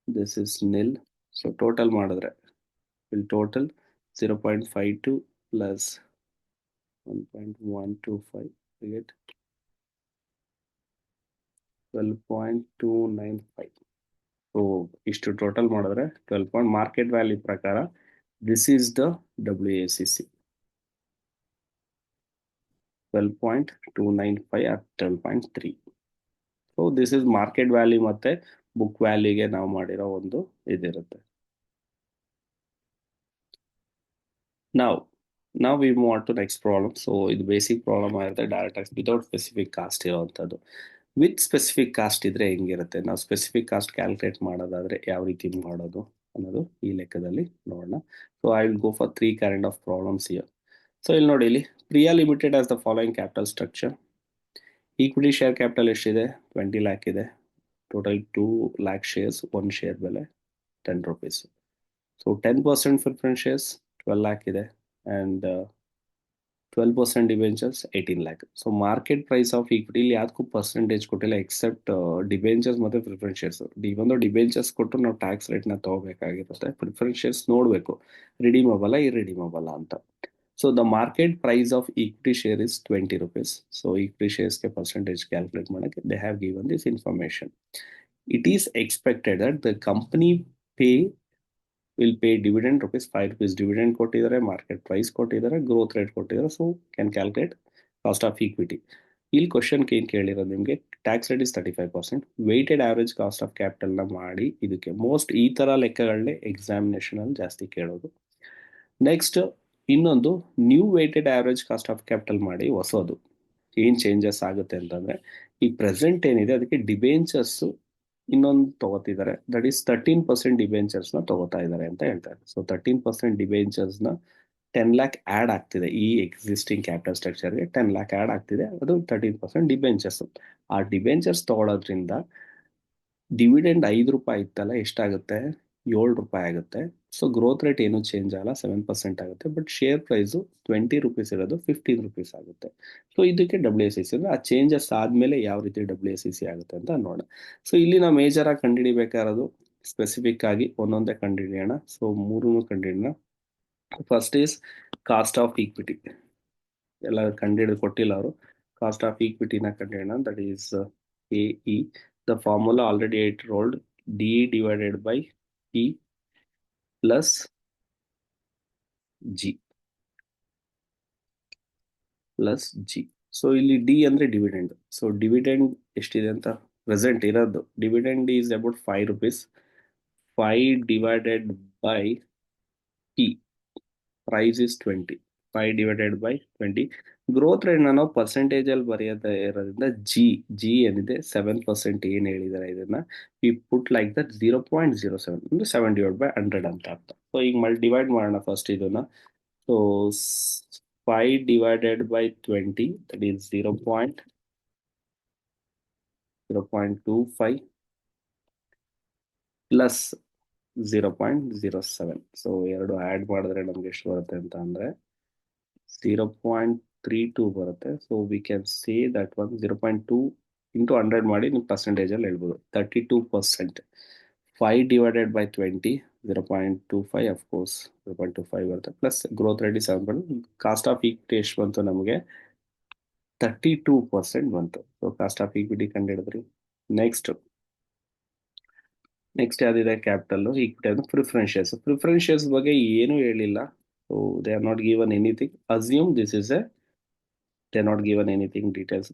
This is nil. So total ಮಾಡಿದ್ರೆ will total 0.52 plus 1.125, we get 12.295. So ಇಷ್ಟು ಟೋಟಲ್ ಮಾಡಿದ್ರೆ 12 market value ಪ್ರಕಾರ this is the WACC 12.295 at 12.3. So this is market value ಮತ್ತೆ book ವ್ಯಾಲ್ಯೂಗೆ ನಾವು ಮಾಡಿರೋ ಒಂದು ಇದಿರುತ್ತೆ. ನಾವು we move on to next problem. So ಇದು ಬೇಸಿಕ್ ಪ್ರಾಬ್ಲಮ್ ಆಗಿರುತ್ತೆ, ಡೈರೆಕ್ಟ್ ಆಗಿ ವಿತೌಟ್ ಸ್ಪೆಸಿಫಿಕ್ ಕಾಸ್ಟ್ ಇರೋವಂಥದ್ದು. ವಿತ್ ಸ್ಪೆಸಿಫಿಕ್ ಕಾಸ್ಟ್ ಇದ್ರೆ ಹೆಂಗಿರುತ್ತೆ, ನಾವು ಸ್ಪೆಸಿಫಿಕ್ ಕಾಸ್ಟ್ ಕ್ಯಾಲ್ಕುಲೇಟ್ ಮಾಡೋದಾದ್ರೆ ಯಾವ ರೀತಿ ಮಾಡೋದು ಅನ್ನೋದು ಈ ಲೆಕ್ಕದಲ್ಲಿ ನೋಡೋಣ. So I will go for 3 kind of problems here. So ಇಲ್ಲಿ ನೋಡಿ, ಇಲ್ಲಿ Priya limited as the following capital structure. Equity share capital ಎಷ್ಟಿದೆ, 20 lakh ಇದೆ. ಟೋಟಲ್ 2 lakh shares, 1 share ಬೆಲೆ 10 rupees. So 10% preference shares 12 lakh ಇದೆ and 12% debentures 18 lakh. So market price of equity ಇಲ್ಲಿ ಯಾವ್ದಕ್ಕೂ percentage ಕೊಟ್ಟಿಲ್ಲ ಎಕ್ಸೆಪ್ಟ್ ಡಿಬೆಂಚರ್ಸ್ ಮತ್ತೆ ಪ್ರಿಫರೆನ್ಸ್ ಶೇರ್ಸ್. ಒಂದು debentures ಕೊಟ್ಟು ನಾವು ಟ್ಯಾಕ್ಸ್ ರೇಟ್ನ ತಗೋಬೇಕಾಗಿರುತ್ತೆ. ಪ್ರಿಫರೆನ್ಸ್ ಶೇರ್ಸ್ ನೋಡಬೇಕು ರಿಡೀಮಬಲ್ ಇರಿಡೀಮಬಲ್ ಅಂತ. So the market price of equity share is 20 rupees. So equity shares ke percentage calculate manake they have given this information. It is expected that the company will pay dividend rupees 5 rupees dividend ಕೊಟ್ಟಿದ್ದಾರೆ, market price ಕೊಟ್ಟಿದ್ದಾರೆ, growth rate ಕೊಟ್ಟಿದ್ದಾರೆ. So can calculate cost of equity. ಇಲ್ಲಿ question ಏನ್ ಕೇಳಿರೋದು ನಿಮಗೆ, tax rate is 35%, weighted average cost of capital ನ ಮಾಡಿ ಇದಕ್ಕೆ ಮೋಸ್ಟ್ ಈ ತರ ಲೆಕ್ಕಗಳನ್ನೇ ಎಕ್ಸಾಮಿನೇಷನ್ ಅಲ್ಲಿ ಜಾಸ್ತಿ ಕೇಳೋದು. ನೆಕ್ಸ್ಟ್ ಇನ್ನೊಂದು new weighted average cost of capital ಮಾಡಿ ಹೊಸದು ಏನ್ ಚೇಂಜಸ್ ಆಗುತ್ತೆ ಅಂತಂದ್ರೆ, ಈ ಪ್ರೆಸೆಂಟ್ ಏನಿದೆ ಅದಕ್ಕೆ ಡಿಬೆಂಚರ್ಸ್ ಇನ್ನೊಂದು ತಗೋತಿದ್ದಾರೆ, ದಟ್ ಈಸ್ 13% ಡಿಬೆಂಚರ್ಸ್ ನ ತಗೋತಾ ಇದ್ದಾರೆ ಅಂತ ಹೇಳ್ತಾರೆ. ಸೊ 13% ಡಿಬೆಂಚರ್ಸ್ ನ 10 lakh ಆಡ್ ಆಗ್ತಿದೆ, ಈ ಎಕ್ಸಿಸ್ಟಿಂಗ್ ಕ್ಯಾಪಿಟಲ್ ಸ್ಟ್ರಕ್ಚರ್ಗೆ 10 lakh ಆಡ್ ಆಗ್ತಿದೆ, ಅದು 13% ಡಿಬೆಂಚರ್ಸ್. ಆ ಡಿಬೆಂಚರ್ಸ್ ತಗೊಳ್ಳೋದ್ರಿಂದ ಡಿವಿಡೆಂಡ್ 5 ರೂಪಾಯಿ ಇತ್ತಲ್ಲ ಎಷ್ಟಾಗುತ್ತೆ, 7 ರೂಪಾಯಿ ಆಗುತ್ತೆ. ಸೊ ಗ್ರೋತ್ ರೇಟ್ ಏನು ಚೇಂಜ್ ಆಗಲ್ಲ, 7% ಆಗುತ್ತೆ. ಬಟ್ ಶೇರ್ ಪ್ರೈಸು 20 rupees ಇರೋದು 15 rupees ಆಗುತ್ತೆ. ಸೊ ಇದಕ್ಕೆ WACC ಅಂದ್ರೆ ಆ ಚೇಂಜಸ್ ಆದ್ಮೇಲೆ ಯಾವ ರೀತಿ WACC ಆಗುತ್ತೆ ಅಂತ ನೋಡೋಣ. ಸೊ ಇಲ್ಲಿ ನಾವು ಮೇಜರ್ ಆಗಿ ಕಂಡುಹಿಡಿಬೇಕಾಗಿರೋದು ಸ್ಪೆಸಿಫಿಕ್ ಆಗಿ ಒಂದೊಂದೇ ಕಂಡುಹಿಡಿಯೋಣ. ಸೊ ಮೂರೂ ಕಂಡುಹಿಡಿಯೋಣ. First is cost of equity. ಎಲ್ಲ ಕಂಡುಹಿಡಿದು ಕೊಟ್ಟಿಲ್ಲ ಅವರು. ಕಾಸ್ಟ್ ಆಫ್ ಈಕ್ವಿಟಿನ ಕಂಡುಹಿಡಿಯೋಣ. That is AE. The formula already I told, D divided by E plus G plus G. So ಇಲ್ಲಿ ಡಿ ಅಂದ್ರೆ ಡಿವಿಡೆಂಡ್. ಸೊ ಡಿವಿಡೆಂಡ್ ಎಷ್ಟಿದೆ ಅಂತ ಪ್ರೆಸೆಂಟ್ ಇರೋದು, dividend is about 5 rupees. 5 divided by E, price is 20. 5 divided by 20. Growth rate ನಾವು percentage ಅಲ್ಲಿ ಬರೆಯೋದೇ ಇರೋದ್ರಿಂದ G ಏನಿದೆ 7% ಏನ್ ಹೇಳಿದಾರೆ ಇದನ್ನ ವಿ ಪುಟ್ ಲೈಕ್ ದಟ್ 0.07 ಅಂದ್ರೆ 7 divided by 100 ಅಂತ ಅರ್ಥ. ಸೊ ಈಗ ಡಿವೈಡ್ ಮಾಡೋಣ ಫಸ್ಟ್ ಇದನ್ನ. So 5 divided by 20, that is 0.025 plus 0.07. So ಎರಡು ಆಡ್ ಮಾಡಿದ್ರೆ ನಮ್ಗೆ ಎಷ್ಟು ಬರುತ್ತೆ ಅಂತ ಅಂದ್ರೆ 0.32 ಬರುತ್ತೆ. So we can say that one 0.2 into 100 ಮಾಡಿ ನೀವು ಪರ್ಸೆಂಟೇಜ್ ಅಲ್ಲಿ ಹೇಳ್ಬೋದು 32%. 5 divided by 20, 0.25, of course 0.25 ಬರುತ್ತೆ, plus growth rate 7%. Cost of equity ಎಷ್ಟು ಬಂತು ನಮಗೆ, 32% ಬಂತು. ಸೊ ಕಾಸ್ಟ್ ಆಫ್ ಈಕ್ವಿಟಿ ಕಂಡಿಡಿದ್ರಿ. ನೆಕ್ಸ್ಟ್ ಯಾವ್ದಿದೆ? ಕ್ಯಾಪಿಟಲ್ ಈಕ್ವಿಟಿ ಅಂದ್ರೆ ಪ್ರಿಫರೆನ್ಸ್ ಶೇರ್ಸ್ ಬಗ್ಗೆ ಏನು ಹೇಳಿಲ್ಲ. So they are not given anything. Assume this is a they are not given anything details.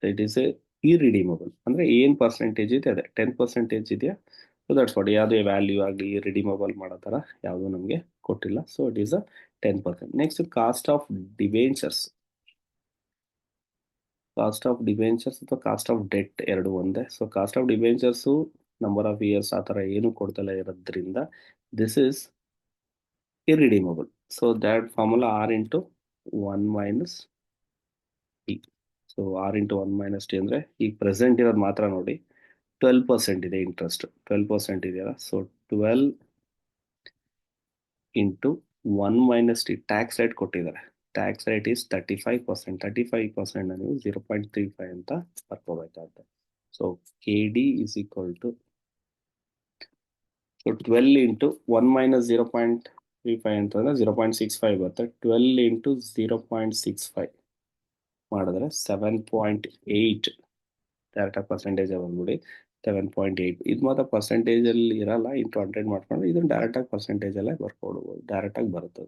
It is a irredeemable. ಅಂದ್ರೆ ಏನ್ ಪರ್ಸೆಂಟೇಜ್ ಇದೆ ಅದೇ 10% ಇದೆಯಾ. So that's what. ಯಾವುದೇ ವ್ಯಾಲ್ಯೂ ಆಗಲಿ ರಿಡೀಮಬಲ್ ಮಾಡೋ ಥರ ಯಾವುದು ನಮಗೆ ಕೊಟ್ಟಿಲ್ಲ. So it is a 10%. Next cost of debentures ಅಥವಾ ಕಾಸ್ಟ್ ಆಫ್ ಡೆಟ್ ಎರಡು ಒಂದೇ. So cost of debentures number of years ಆ ಥರ ಏನು ಕೊಡ್ತಲ್ಲ ಇರೋದ್ರಿಂದ this is irredeemable. So that formula R into 1 minus T. So R into 1 minus T ಅಂದರೆ ಈಗ ಪ್ರೆಸೆಂಟ್ ಇರೋದು ಮಾತ್ರ ನೋಡಿ 12% ಇದೆ ಇಂಟ್ರೆಸ್ಟ್. 12% ಇದೆಯಲ್ಲ. So 12 into 1 minus T. Tax rate ಕೊಟ್ಟಿದ್ದಾರೆ. Tax rate is 35%. 35% ನೀವು 0.35 ಅಂತ ಬರ್ಕೋಬೇಕಾಗುತ್ತೆ. So K D is equal to, so 12 into 1 minus 0.35 ಅಂತಂದ್ರೆ 0.65 ಬರುತ್ತೆ. 12 ಇಂಟು 0.65 ಮಾಡಿದ್ರೆ 7.8 ಡೈರೆಕ್ಟಾಗಿ ಪರ್ಸೆಂಟೇಜ್ ಬಂದ್ಬಿಡಿ 7.8. ಇದು ಮಾತ್ರ ಪರ್ಸೆಂಟೇಜಲ್ಲಿ ಇರಲ್ಲ. ಇಂಟು 100 ಮಾಡ್ಕೊಂಡ್ರೆ ಇದನ್ನು ಡೈರೆಕ್ಟಾಗಿ ಪರ್ಸೆಂಟೇಜಲ್ಲೇ ಬರ್ಕೊಡ್ಬೋದು. ಡೈರೆಕ್ಟಾಗಿ ಬರುತ್ತೆ.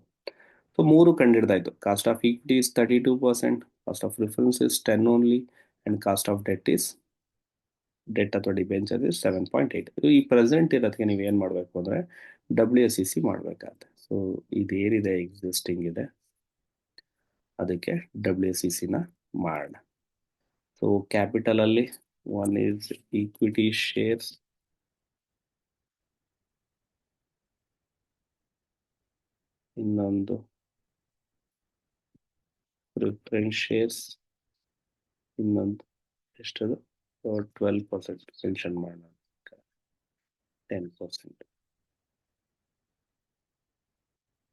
ಸೊ 3 ಕಂಡಿಡ್ದಾಯ್ತು. Cost of equity is 32%, cost of preference is 10 only, and cost of debt ಅಥವಾ ಡಿಬೆಂಚರ್ ಇಸ್ 7.8. ಈ ಪ್ರೆಸೆಂಟ್ ಇರೋದಕ್ಕೆ ನೀವು ಏನು ಮಾಡಬೇಕು ಅಂದರೆ WSEC ಮಾಡಬೇಕಾಗುತ್ತೆ. ಸೊ ಇದೇನಿದೆ ಎಕ್ಸಿಸ್ಟಿಂಗ್ ಇದೆ ಅದಕ್ಕೆ WSECನ ಮಾಡೋಣ. ಸೊ ಕ್ಯಾಪಿಟಲಲ್ಲಿ ಒನ್ ಈಸ್ ಈಕ್ವಿಟಿ ಶೇರ್ಸ್, ಇನ್ನೊಂದು ಪ್ರಿಫರೆನ್ಸ್ ಶೇರ್ಸ್, ಇನ್ನೊಂದು ಎಷ್ಟದು 12% ಮೆನ್ಷನ್ ಮಾಡೋಣ. 10%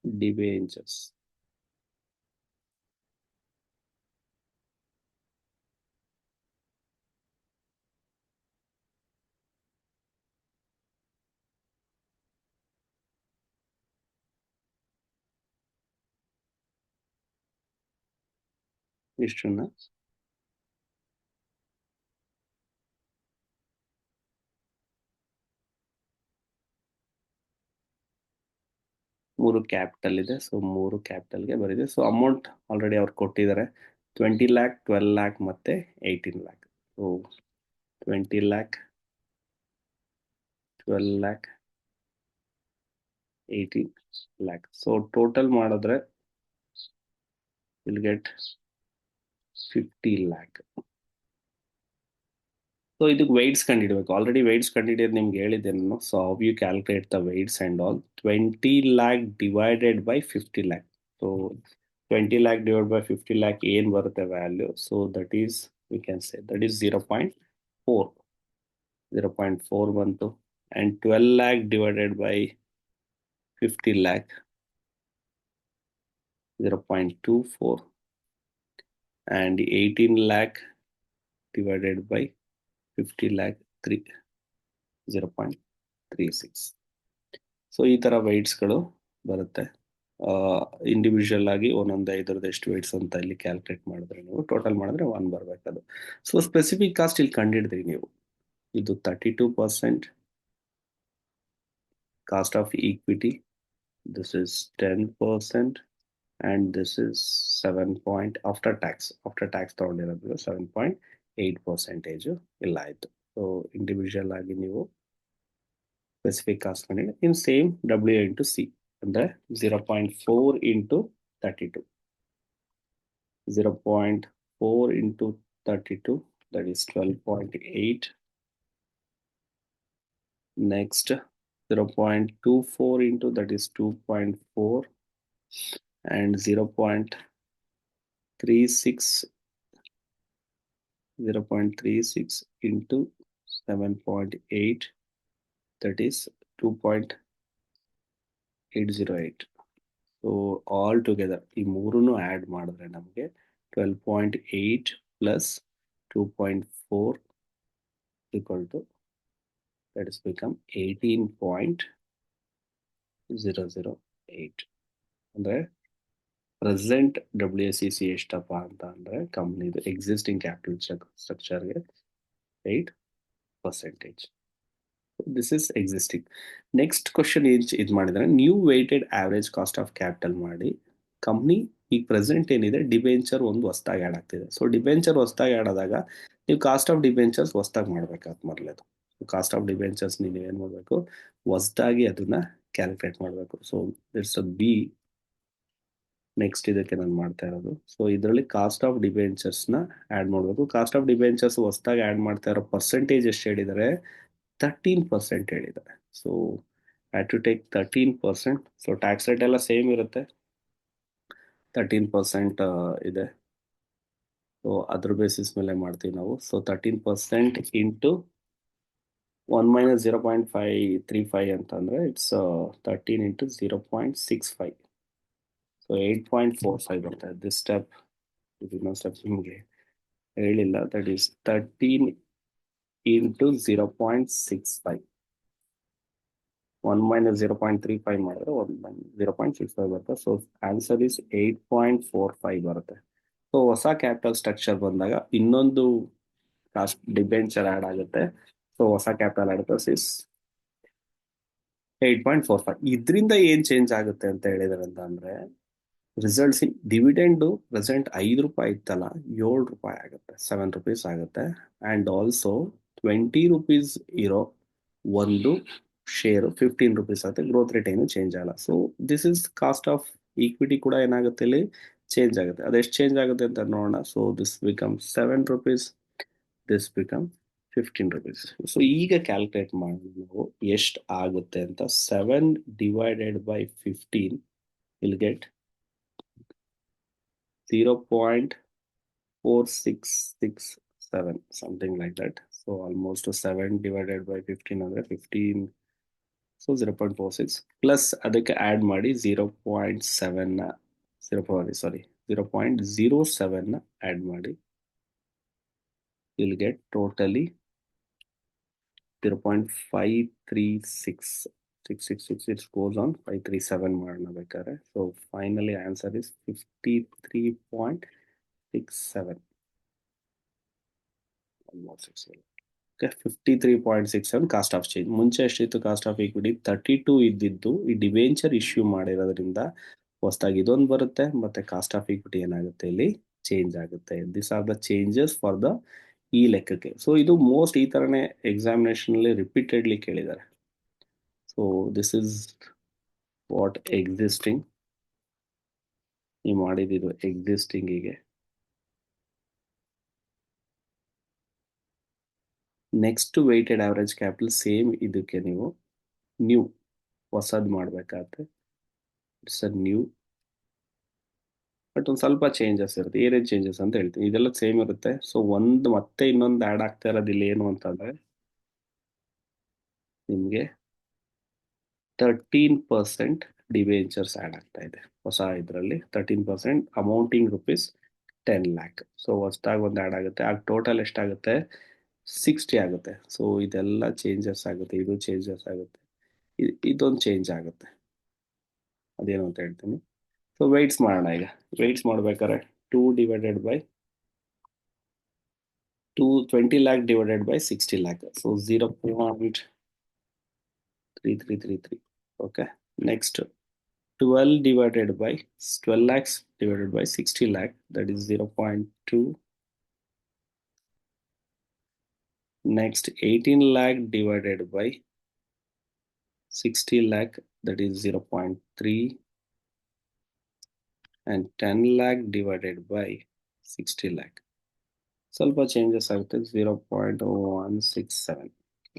ಡಿಬೆಂಚರ್ಸ್. ಇಷ್ಟನ್ನ ಮೂರು ಕ್ಯಾಪಿಟಲ್ ಇದೆ. ಸೊ 3 ಕ್ಯಾಪಿಟಲ್ಗೆ ಬರಿದೆ. ಸೊ ಅಮೌಂಟ್ ಆಲ್ರೆಡಿ ಅವ್ರು ಕೊಟ್ಟಿದ್ದಾರೆ. 20 ಲ್ಯಾಕ್, 12 ಲ್ಯಾಕ್ ಮತ್ತೆ 18 lakh. So 20 lakh, 12 lakh, 18 lakh. So total ಮಾಡಿದ್ರೆ ವಿಲ್ ಗೆಟ್ 50 ಲ್ಯಾಕ್. ಸೊ ಇದಕ್ಕೆ ವೆಯ್ಟ್ಸ್ ಕಂಡಿಡ್ಬೇಕು. ಆಲ್ರೆಡಿ ವೆಯ್ಟ್ಸ್ ಕಂಡಿಡಿಯೋದು ನಿಮ್ಗೆ ಹೇಳಿದ್ದೆ ನಾನು. So how you calculate the weights and all. 20 lakh divided by 50 lakh. So 20 lakh divide by 50 lakh ಏನು ಬರುತ್ತೆ value? So that is we can say that is 0.4. 0.4 ಬಂತು. And 12 lac divided by 50 lac 0.24. And 18 lac divided by 50 lakh 0.36. So ಈ ಥರ ವೆಯ್ಟ್ಸ್ಗಳು ಬರುತ್ತೆ. Individual ಆಗಿ ಒಂದೊಂದು ಐದರದ್ದು ಎಷ್ಟು weights ಅಂತ ಇಲ್ಲಿ ಕ್ಯಾಲ್ಕುಲೇಟ್ ಮಾಡಿದ್ರೆ ನೀವು ಟೋಟಲ್ ಮಾಡಿದ್ರೆ 1 ಬರಬೇಕದು. ಸೊ ಸ್ಪೆಸಿಫಿಕ್ ಕಾಸ್ಟ್ ಇಲ್ಲಿ ಕಂಡಿಡಿದ್ರಿ ನೀವು. ಇದು 32% cost of equity, this is 10%, and this is 7 point after tax ತಗೊಂಡಿರೋದು 7.8% ಇಲ್ಲ ಆಯಿತು. ಸೊ ಇಂಡಿವಿಜುವಲ್ ಆಗಿ ನೀವು ಸ್ಪೆಸಿಫಿಕ್ ಕಾಸ್ಟ್ ಕಂಡಿಡಿ in same W into C ಅಂದರೆ 0.4 into 32. 0.4 into 32 that is 12.8. next 0.24 into that is 2.4 and 0.36 into 7.8 that is 2.808. so all together ಈ ಮೂರನ್ನು add ಮಾಡಿದ್ರೆ ನಮಗೆ 12.8 plus 2.4 equal to that is become 18.008. ಅಂದ್ರೆ present WACC ಎಷ್ಟಪ್ಪ ಅಂತ ಅಂದರೆ ಕಂಪ್ನಿದು ಎಕ್ಸಿಸ್ಟಿಂಗ್ ಕ್ಯಾಪಿಟಲ್ ಸ್ಟ್ರಕ್ಚರ್ಗೆ 8%. This is existing. Next question ಇದು ಮಾಡಿದ್ರೆ new weighted average cost of capital ಮಾಡಿ ಕಂಪ್ನಿ ಈಗ ಪ್ರೆಸೆಂಟ್ ಏನಿದೆ ಡಿಬೆಂಚರ್ ಒಂದು ಹೊಸ್ದಾಗಿ ಆ್ಯಡ್ ಆಗ್ತಿದೆ. ಸೊ ಡಿಬೆಂಚರ್ ಹೊಸ್ದಾಗಿ ಆ್ಯಡ್ ಆದಾಗ ನೀವು ಕಾಸ್ಟ್ ಆಫ್ ಡಿಬೆಂಚರ್ಸ್ ಹೊಸ್ದಾಗಿ ಮಾಡಬೇಕಾಗುತ್ತೆ ಮೊದಲೇದು. ಕಾಸ್ಟ್ ಆಫ್ ಡಿಬೆಂಚರ್ಸ್ ನೀವು ಏನು ಮಾಡಬೇಕು, ಹೊಸ್ದಾಗಿ ಅದನ್ನ ಕ್ಯಾಲ್ಕುಲೇಟ್ ಮಾಡಬೇಕು. So it's a B. Next ಇದಕ್ಕೆ ನಾನು ಮಾಡ್ತಾ ಇರೋದು. ಸೊ ಇದರಲ್ಲಿ ಕಾಸ್ಟ್ ಆಫ್ ಡಿಬೆಂಚರ್ಸ್ನ ಆ್ಯಡ್ ಮಾಡಬೇಕು. ಕಾಸ್ಟ್ ಆಫ್ ಡಿಬೆಂಚರ್ಸ್ ಹೊಸ್ದಾಗಿ ಆ್ಯಡ್ ಮಾಡ್ತಾ ಇರೋ ಪರ್ಸೆಂಟೇಜ್ ಎಷ್ಟು ಹೇಳಿದ್ದಾರೆ, 13% ಹೇಳಿದ್ದಾರೆ. So had to take 13%. So tax rate ಎಲ್ಲ ಸೇಮ್ ಇರುತ್ತೆ, 13% ಇದೆ. ಸೊ ಅದ್ರ ಬೇಸಿಸ್ ಮೇಲೆ ಮಾಡ್ತೀವಿ ನಾವು. ಸೊ 13% ಇಂಟು 1 ಮೈನಸ್ 0.535 ಅಂತಂದರೆ ಇಟ್ಸ್ 13 ಇಂಟು 0.65. ಸೊ 8.45 ಬರ್ತದೆ. ದಿಸ್ ಸ್ಟೆಪ್ ಇನ್ನೊಂದು ಸ್ಟೆಪ್ ನಿಮಗೆ ಹೇಳಿಲ್ಲ. That is 13 into 0.65. 1 ಮೈನಸ್ 0.35 ಮಾಡಿದ್ರೆ 0.65 ಬರುತ್ತೆ. ಸೊ ಆನ್ಸರ್ ಇಸ್ 8.45 ಬರುತ್ತೆ. ಸೊ ಹೊಸ ಕ್ಯಾಪಿಟಲ್ ಸ್ಟ್ರಕ್ಚರ್ ಬಂದಾಗ ಇನ್ನೊಂದು ಕಾಸ್ಟ್ ಡಿಬೆಂಚರ್ ಆ್ಯಡ್ ಆಗುತ್ತೆ. ಸೊ ಹೊಸ ಕ್ಯಾಪಿಟಲ್ ಆಗುತ್ತೆ ಇಸ್ 8.45. ಇದರಿಂದ ಏನು ಚೇಂಜ್ ಆಗುತ್ತೆ ಅಂತ ಹೇಳಿದಾರೆ ಅಂತ ಅಂದರೆ ರಿಸಲ್ಟ್ಸ್ ಇನ್ ಡಿವಿಡೆಂಡು ಪ್ರೆಸೆಂಟ್ 5 ರೂಪಾಯಿ ಇತ್ತಲ್ಲ 7 ರೂಪಾಯಿ ಆಗುತ್ತೆ, 7 ರೂಪೀಸ್ ಆಗುತ್ತೆ. ಆ್ಯಂಡ್ ಆಲ್ಸೋ 20 ರೂಪೀಸ್ ಇರೋ ಒಂದು ಶೇರು 15 ರೂಪೀಸ್ ಆಗುತ್ತೆ. ಗ್ರೋತ್ ರೇಟ್ ಏನು ಚೇಂಜ್ ಆಗಲ್ಲ. So this is cost of equity ಕೂಡ ಏನಾಗುತ್ತೆ ಇಲ್ಲಿ ಚೇಂಜ್ ಆಗುತ್ತೆ. ಅದೆಷ್ಟು ಚೇಂಜ್ ಆಗುತ್ತೆ ಅಂತ ನೋಡೋಣ. So this become 7 rupees, this become 15 rupees. So ಈಗ ಕ್ಯಾಲ್ಕುಲೇಟ್ ಮಾಡಿ ನಾವು ಎಷ್ಟು ಆಗುತ್ತೆ ಅಂತ. 7 divided by 15 will get 0.4667, something like that. So almost 7 divided by 15 ಅಂದರೆ 15. ಸೊ 0.46 ಪ್ಲಸ್ ಅದಕ್ಕೆ ಆ್ಯಡ್ ಮಾಡಿ 0.07 ಆ್ಯಡ್ ಮಾಡಿ will get totally 0.536. 666 it goes on 537 ಮಾಡೋಣ ಬೇಕಾದ್ರೆ. So finally answer is 53.67. almost 67. Okay, 53.67 cost of change. ಮುಂಚೆ ಎಷ್ಟಿತ್ತು ಕಾಸ್ಟ್ ಆಫ್ ಈಕ್ವಿಟಿ? 32 ಇದ್ದಿದ್ದು ಈ ಡಿವೆಂಚರ್ ಇಶ್ಯೂ ಮಾಡಿರೋದ್ರಿಂದ ಹೊಸದಾಗಿ ಇದೊಂದು ಬರುತ್ತೆ, ಮತ್ತೆ ಕಾಸ್ಟ್ ಆಫ್ ಈಕ್ವಿಟಿ ಏನಾಗುತ್ತೆ ಇಲ್ಲಿ ಚೇಂಜ್ ಆಗುತ್ತೆ. This are the changes for the ಈ ಲೆಕ್ಕಕ್ಕೆ. ಸೊ ಇದು ಮೋಸ್ಟ್ ಈ ಥರನೇ ಎಕ್ಸಾಮಿನೇಷನಲ್ಲಿ ರಿಪೀಟೆಡ್ಲಿ ಕೇಳಿದ್ದಾರೆ. So this is what existing ನೀವು ಮಾಡಿದ್ದು ಎಕ್ಸಿಸ್ಟಿಂಗಿಗೆ. Next weighted average capital same ಇದಕ್ಕೆ ನೀವು ನ್ಯೂ ಹೊಸದು ಮಾಡಬೇಕಾಗುತ್ತೆ. ಇಟ್ಸ್ ಅ ನ್ಯೂ, ಬಟ್ ಒಂದು ಸ್ವಲ್ಪ ಚೇಂಜಸ್ ಇರುತ್ತೆ. ಏನೇನು ಚೇಂಜಸ್ ಅಂತ ಹೇಳ್ತೀನಿ. ಇದೆಲ್ಲ ಸೇಮ್ ಇರುತ್ತೆ. ಸೊ ಒಂದು ಮತ್ತೆ ಇನ್ನೊಂದು ಆ್ಯಡ್ ಆಗ್ತಾ ಇರೋದು ಇಲ್ಲಿ ಏನು ಅಂತಂದರೆ ನಿಮಗೆ 13% ಡಿವೆಂಚರ್ಸ್ ಆ್ಯಡ್ ಆಗ್ತಾ ಇದೆ ಹೊಸ ಇದರಲ್ಲಿ. 13% ಅಮೌಂಟಿಂಗ್ ರುಪೀಸ್ 10 lakh. ಸೊ ಹೊಸದಾಗಿ ಒಂದು ಆ್ಯಡ್ ಆಗುತ್ತೆ. ಆಗ ಟೋಟಲ್ ಎಷ್ಟಾಗುತ್ತೆ? 60 ಆಗುತ್ತೆ. ಸೊ ಇದೆಲ್ಲ ಚೇಂಜಸ್ ಆಗುತ್ತೆ. ಇದು ಚೇಂಜಸ್ ಆಗುತ್ತೆ, ಇದೊಂದು ಚೇಂಜ್ ಆಗುತ್ತೆ. ಅದೇನು ಅಂತ ಹೇಳ್ತೀನಿ. ಸೊ ವೆಯ್ಟ್ಸ್ ಮಾಡೋಣ. ಈಗ ವೆಯ್ಟ್ಸ್ ಮಾಡ್ಬೇಕಾದ್ರೆ 2 divided by 20 lakh divided by 60 lakh. So 0.3333. Okay. Next 12 divided by 12 lakhs divided by 60 lakh, that is 0.2. Next 18 lakh divided by 60 lakh, that is 0.3. And 10 lakh divided by 60 lakh. ಸ್ವಲ್ಪ changes ಆಗುತ್ತೆ, 0.167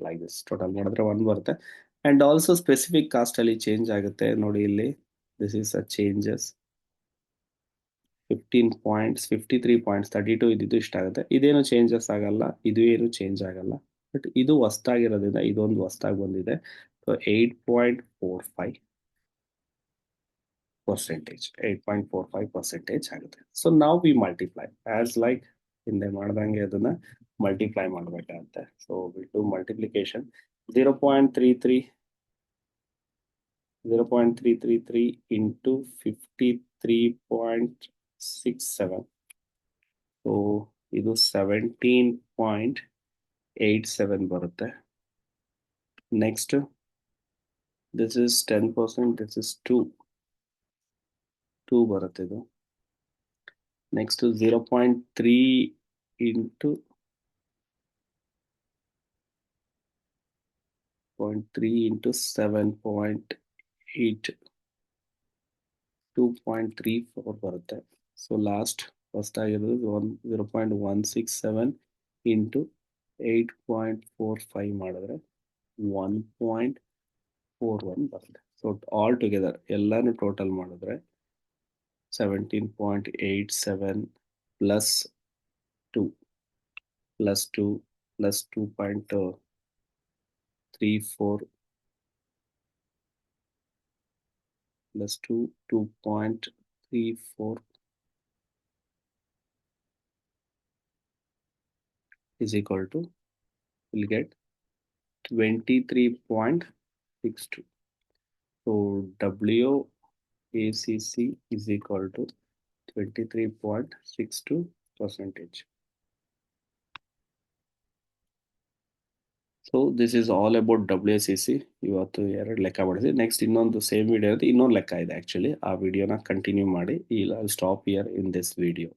like this. Total ಮಾಡಿದ್ರೆ 1 ಬರುತ್ತೆ. And also specific ಕಾಸ್ಟಲ್ಲಿ change ಆಗುತ್ತೆ ನೋಡಿ ಇಲ್ಲಿ. This is a changes. 15 points 53.32 ಇದ್ದಿದ್ದು ಇಷ್ಟ ಆಗುತ್ತೆ. ಇದೇನು ಚೇಂಜಸ್ ಆಗಲ್ಲ, ಇದು ಏನು ಚೇಂಜ್ ಆಗಲ್ಲ. ಬಟ್ ಇದು ಹೊಸ್ದಾಗಿರೋದ್ರಿಂದ ಇದೊಂದು ಹೊಸ್ದಾಗಿ ಬಂದಿದೆ. ಸೊ 8.45% ಆಗುತ್ತೆ. ಸೊ ನಾವು ವಿ ಮಲ್ಟಿಪ್ಲೈ ಆಸ್ ಲೈಕ್ ಹಿಂದೆ ಮಾಡ್ದಂಗೆ ಅದನ್ನ ಮಲ್ಟಿಪ್ಲೈ ಮಾಡಬೇಕಾಗುತ್ತೆ. So we to multiplication 0.333 into 53 23.67. ಸೊ ಇದು 17.87 ಬರುತ್ತೆ. Next this is 10%, this is 2 ಬರುತ್ತೆ ಇದು. ನೆಕ್ಸ್ಟ್ 0.3 ಇಂಟು 7.8 2.34 ಬರುತ್ತೆ. ಸೊ ಲಾಸ್ಟ್ ಫಸ್ಟ್ ಆಗಿರೋದು 0.167 ಇಂಟು 8.45 ಮಾಡಿದ್ರೆ 1.41 ಬರುತ್ತೆ. ಸೊ ಆಲ್ ಟುಗೆದರ್ ಎಲ್ಲಾನು ಟೋಟಲ್ ಮಾಡಿದ್ರೆ 17.87 plus 2 plus 2 plus 2.34 plus 2.34 is equal to, we'll get 23.62. So WACC is equal to 23.62%. So this is all about WACC. ಇವತ್ತು 2 ಲೆಕ್ಕ ಮಾಡಿದ್ವಿ. ನೆಕ್ಸ್ಟ್ ಇನ್ನೊಂದು ಸೇಮ್ ವಿಡಿಯೋ ಇನ್ನೊಂದು ಲೆಕ್ಕ ಇದೆ ಆ್ಯಕ್ಚುಲಿ. ಆ ವಿಡಿಯೋನ ಕಂಟಿನ್ಯೂ ಮಾಡಿ. ಇಲ್ಲ stop here in this video.